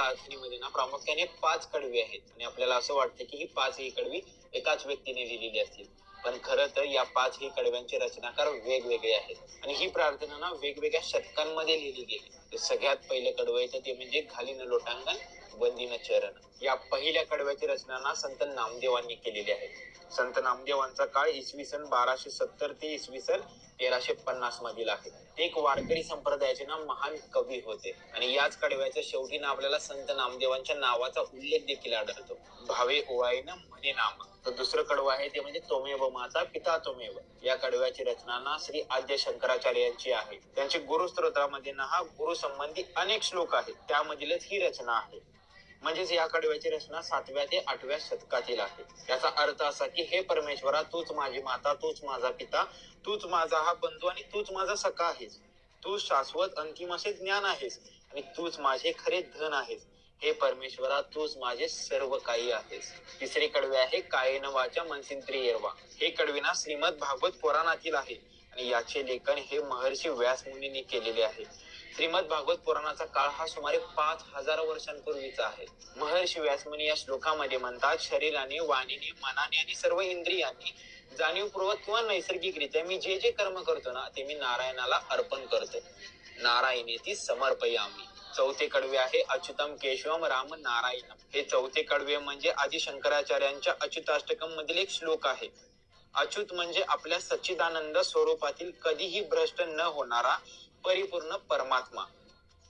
प्रार्थनेमध्ये ना प्रामुख्याने 5 कडवे आहेत आणि आपल्याला असं वाटतं की ही 5ही कडवी एकाच व्यक्तीने लिहिलेली असतील, पण खरं तर या 5ही कडव्यांचे रचनाकार वेगवेगळे आहेत आणि ही प्रार्थना ना वेगवेगळ्या शतकांमध्ये लिहिली गेली. सगळ्यात पहिलं कडवं येतं ते म्हणजे घालीन लोटांगण वंदीन चरण. या पहिल्या कडव्याची रचना ना संत नामदेवांनी केलेली आहे. संत नामदेवांचा काळ इसवी सन 1270 ते इसवी सन 1350 मधील आहे. ते एक वारकरी संप्रदायाचे ना महान कवी होते आणि याच कडव्याच्या शेवटी ना आपल्याला संत नामदेवांच्या नावाचा उल्लेख देखील आढळतो. भावे ओवाळीन म्हणे नाम. तर दुसरं कडवं आहे ते म्हणजे त्वमेव माता पिता त्वमेव. या कडव्याची रचना ना श्री आद्य शंकराचार्य यांची आहे. त्यांचे गुरुस्तोत्रामध्ये ना हा गुरु संबंधी अनेक श्लोक आहेत, त्यामधीलच ही रचना आहे. म्हणजेच या कडव्याची रचना 7व्या ते 8व्या शतकातील आहे. याचा अर्थ असा की हे परमेश्वरा, तूच माझी माता, तूच माझा पिता, तूच माझा हा बंधू आणि तूच माझा सखा आहेस. तू शाश्वत अंतिम असे ज्ञान आहेस आणि तूच माझे खरे धन आहेस. हे परमेश्वरा, तूच माझे सर्व काही आहेस. तिसरे कडवे आहे कायेन वाचा मनसिंद्रियर्वा. हे कडवे ना श्रीमद भागवत पुराणातील आहे आणि याचे लेखन हे महर्षी व्यास मुनींनी केलेले आहे. श्रीमद भागवत पुराणाचा काळ हा सुमारे 5000 वर्षांपूर्वीचा आहे. महर्षी व्यासमुनी या श्लोकामध्ये म्हणतात, शरीराने, वाणीने, मनाने आणि सर्व इंद्रियांनी जाणीवपूर्वक किंवा नैसर्गिकरित्या मी जे जे कर्म करतो ना ते मी नारायणाला अर्पण करतो. नारायणेती समर्पयामी. चौथे कडवे आहे अच्युतम केशवम राम नारायणम. हे चौथे कडवे म्हणजे आदि शंकराचार्यांच्या अच्युताष्टकम मधील एक श्लोक आहे. अच्युत म्हणजे आपल्या सच्चिदानंद स्वरूपातील कधीही भ्रष्ट न होणारा परिपूर्ण परमात्मा.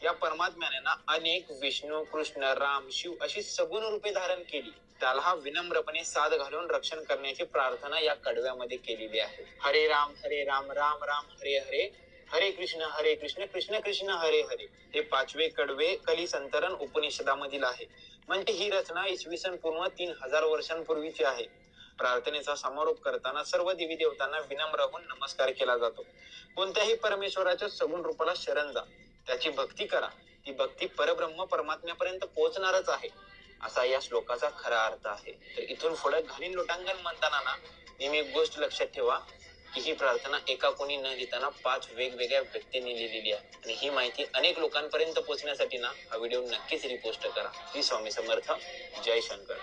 या परमात्म्याने ना अनेक विष्णू, कृष्ण, राम, शिव अशी सगुण रूपे धारण केली. त्याला हा विनम्रपणे साद घालून रक्षण करण्याची प्रार्थना या कडव्यामध्ये केलेली आहे. हरे राम राम राम हरे हरे, हरे कृष्ण कृष्ण कृष्ण हरे हरे. हे 5वे कडवे कलिसंतरण उपनिषदामधील आहे. म्हणजे ही रचना इसवी सन पूर्व 3000 वर्षांपूर्वीची आहे. प्रार्थनेचा समारोप करताना सर्व देवी देवतांना विनम्र होऊन नमस्कार केला जातो. कोणत्याही परमेश्वराच्या सगुण रूपाला शरण जा, त्याची भक्ती करा, ती भक्ती परब्रह्म परमात्म्यापर्यंत पोहोचणारच आहे, असा या श्लोकाचा खरा अर्थ आहे. तर इथून पुढे घालीन लोटांगण म्हणताना ना नेहमी एक गोष्ट लक्षात ठेवा की ही प्रार्थना एका कोणी न लिहिताना 5 वेगवेगळ्या व्यक्तींनी लिहिलेली आहे आणि ही माहिती अनेक लोकांपर्यंत पोहोचण्यासाठी ना हा व्हिडिओ नक्कीच रिपोस्ट करा. श्री स्वामी समर्थ. जय शंकर.